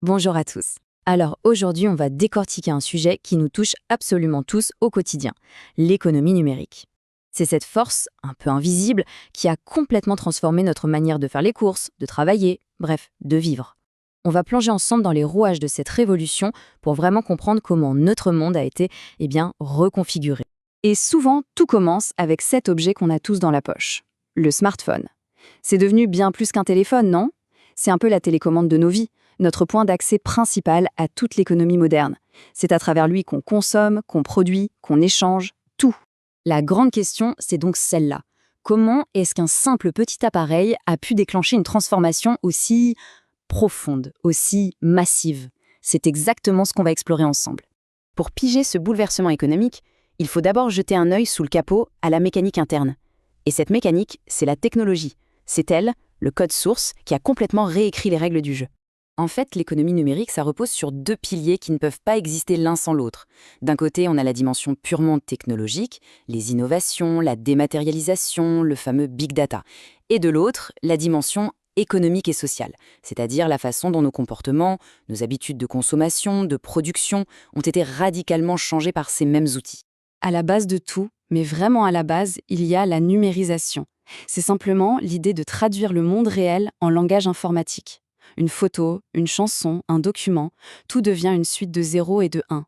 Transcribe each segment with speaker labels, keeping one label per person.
Speaker 1: Bonjour à tous. Alors aujourd'hui, on va décortiquer un sujet qui nous touche absolument tous au quotidien, l'économie numérique. C'est cette force, un peu invisible, qui a complètement transformé notre manière de faire les courses, de travailler, bref, de vivre. On va plonger ensemble dans les rouages de cette révolution pour vraiment comprendre comment notre monde a été, reconfiguré. Et souvent, tout commence avec cet objet qu'on a tous dans la poche, le smartphone. C'est devenu bien plus qu'un téléphone, non? C'est un peu la télécommande de nos vies, notre point d'accès principal à toute l'économie moderne. C'est à travers lui qu'on consomme, qu'on produit, qu'on échange, tout. La grande question, c'est donc celle-là. Comment est-ce qu'un simple petit appareil a pu déclencher une transformation aussi profonde, aussi massive? C'est exactement ce qu'on va explorer ensemble.
Speaker 2: Pour piger ce bouleversement économique, il faut d'abord jeter un œil sous le capot à la mécanique interne. Et cette mécanique, c'est la technologie. C'est elle, le code source, qui a complètement réécrit les règles du jeu. En fait, l'économie numérique, ça repose sur deux piliers qui ne peuvent pas exister l'un sans l'autre. D'un côté, on a la dimension purement technologique, les innovations, la dématérialisation, le fameux big data. Et de l'autre, la dimension économique et sociale, c'est-à-dire la façon dont nos comportements, nos habitudes de consommation, de production ont été radicalement changés par ces mêmes outils.
Speaker 1: À la base de tout, mais vraiment à la base, il y a la numérisation. C'est simplement l'idée de traduire le monde réel en langage informatique. Une photo, une chanson, un document, tout devient une suite de 0 et de 1.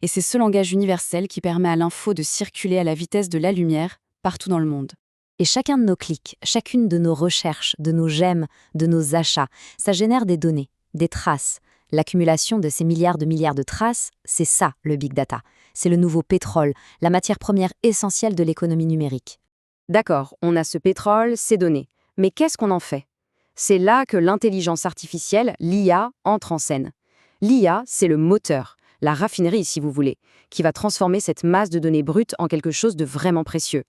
Speaker 1: Et c'est ce langage universel qui permet à l'info de circuler à la vitesse de la lumière partout dans le monde. Et chacun de nos clics, chacune de nos recherches, de nos j'aime, de nos achats, ça génère des données, des traces. L'accumulation de ces milliards de traces, c'est ça le big data. C'est le nouveau pétrole, la matière première essentielle de l'économie numérique. D'accord, on a ce pétrole, ces données. Mais qu'est-ce qu'on en fait? C'est là que l'intelligence artificielle, l'IA, entre en scène. L'IA, c'est le moteur, la raffinerie si vous voulez, qui va transformer cette masse de données brutes en quelque chose de vraiment précieux.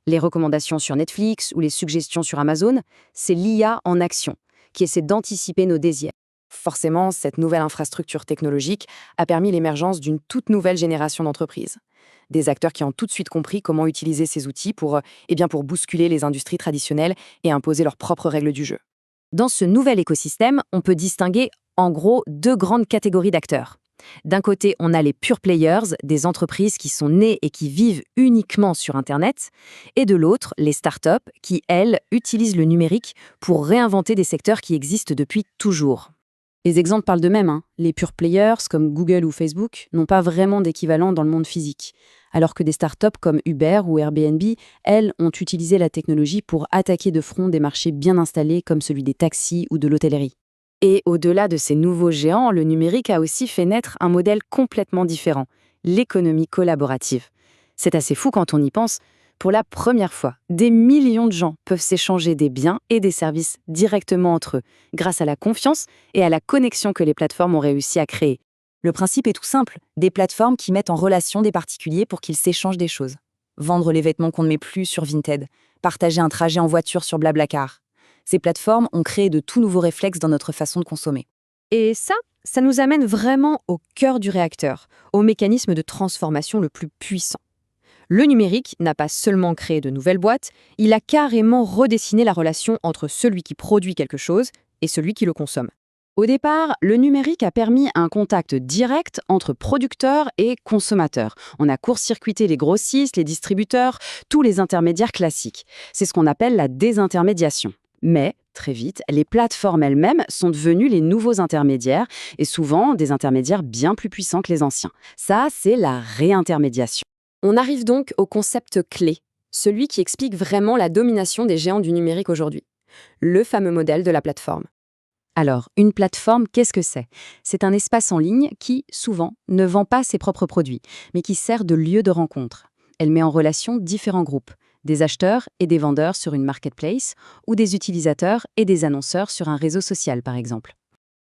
Speaker 1: Les recommandations sur Netflix ou les suggestions sur Amazon, c'est l'IA en action, qui essaie d'anticiper nos désirs. Forcément, cette nouvelle infrastructure technologique a permis l'émergence d'une toute nouvelle génération d'entreprises. Des acteurs qui ont tout de suite compris comment utiliser ces outils pour bousculer les industries traditionnelles et imposer leurs propres règles du jeu. Dans ce nouvel écosystème, on peut distinguer en gros deux grandes catégories d'acteurs. D'un côté, on a les pure players, des entreprises qui sont nées et qui vivent uniquement sur Internet, et de l'autre, les startups qui, elles, utilisent le numérique pour réinventer des secteurs qui existent depuis toujours. Les exemples parlent d'eux-mêmes. Les pure players, comme Google ou Facebook, n'ont pas vraiment d'équivalent dans le monde physique, alors que des startups comme Uber ou Airbnb, elles, ont utilisé la technologie pour attaquer de front des marchés bien installés comme celui des taxis ou de l'hôtellerie. Et au-delà de ces nouveaux géants, le numérique a aussi fait naître un modèle complètement différent, l'économie collaborative. C'est assez fou quand on y pense. Pour la première fois, des millions de gens peuvent s'échanger des biens et des services directement entre eux, grâce à la confiance et à la connexion que les plateformes ont réussi à créer. Le principe est tout simple, des plateformes qui mettent en relation des particuliers pour qu'ils s'échangent des choses. Vendre les vêtements qu'on ne met plus sur Vinted, partager un trajet en voiture sur Blablacar. Ces plateformes ont créé de tout nouveaux réflexes dans notre façon de consommer. Et ça nous amène vraiment au cœur du réacteur, au mécanisme de transformation le plus puissant. Le numérique n'a pas seulement créé de nouvelles boîtes, il a carrément redessiné la relation entre celui qui produit quelque chose et celui qui le consomme. Au départ, le numérique a permis un contact direct entre producteurs et consommateurs. On a court-circuité les grossistes, les distributeurs, tous les intermédiaires classiques. C'est ce qu'on appelle la désintermédiation. Mais, très vite, les plateformes elles-mêmes sont devenues les nouveaux intermédiaires, et souvent des intermédiaires bien plus puissants que les anciens. Ça, c'est la réintermédiation. On arrive donc au concept clé, celui qui explique vraiment la domination des géants du numérique aujourd'hui. Le fameux modèle de la plateforme. Alors, une plateforme, qu'est-ce que c'est? C'est un espace en ligne qui, souvent, ne vend pas ses propres produits, mais qui sert de lieu de rencontre. Elle met en relation différents groupes, des acheteurs et des vendeurs sur une marketplace, ou des utilisateurs et des annonceurs sur un réseau social, par exemple.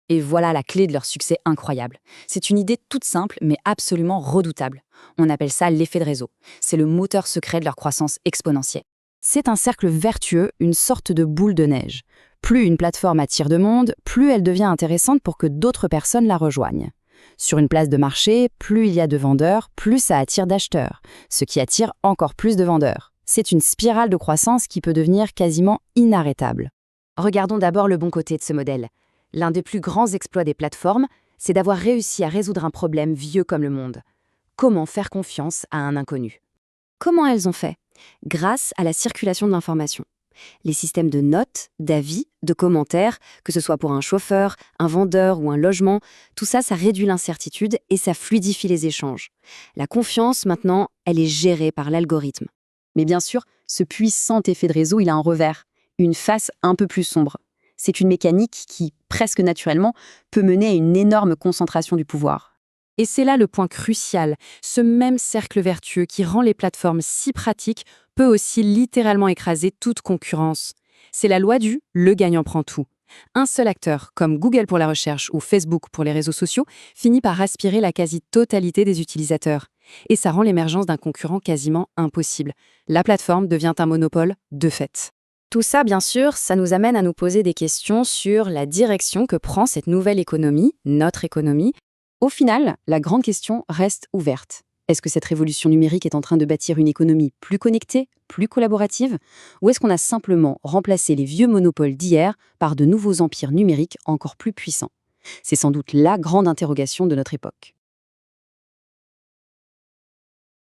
Speaker 1: Et voilà la clé de leur succès incroyable. C'est une idée toute simple, mais absolument redoutable. On appelle ça l'effet de réseau. C'est le moteur secret de leur croissance exponentielle. C'est un cercle vertueux, une sorte de boule de neige. Plus une plateforme attire de monde, plus elle devient intéressante pour que d'autres personnes la rejoignent. Sur une place de marché, plus il y a de vendeurs, plus ça attire d'acheteurs, ce qui attire encore plus de vendeurs. C'est une spirale de croissance qui peut devenir quasiment inarrêtable. Regardons d'abord le bon côté de ce modèle.
Speaker 2: L'un des plus grands exploits des plateformes, c'est d'avoir réussi à résoudre un problème vieux comme le monde. Comment faire confiance à un inconnu?
Speaker 1: Comment elles ont fait? Grâce à la circulation de l'information. Les systèmes de notes, d'avis, de commentaires, que ce soit pour un chauffeur, un vendeur ou un logement, tout ça, ça réduit l'incertitude et ça fluidifie les échanges. La confiance, maintenant, elle est gérée par l'algorithme. Mais bien sûr, ce puissant effet de réseau, il a un revers, une face un peu plus sombre. C'est une mécanique qui, presque naturellement, peut mener à une énorme concentration du pouvoir. Et c'est là le point crucial. Ce même cercle vertueux qui rend les plateformes si pratiques peut aussi littéralement écraser toute concurrence. C'est la loi du « le gagnant prend tout ». Un seul acteur, comme Google pour la recherche ou Facebook pour les réseaux sociaux, finit par aspirer la quasi-totalité des utilisateurs. Et ça rend l'émergence d'un concurrent quasiment impossible. La plateforme devient un monopole de fait. Tout ça, bien sûr, ça nous amène à nous poser des questions sur la direction que prend cette nouvelle économie, notre économie. Au final, la grande question reste ouverte. Est-ce que cette révolution numérique est en train de bâtir une économie plus connectée, plus collaborative, ou est-ce qu'on a simplement remplacé les vieux monopoles d'hier par de nouveaux empires numériques encore plus puissants? C'est sans doute la grande interrogation de notre époque.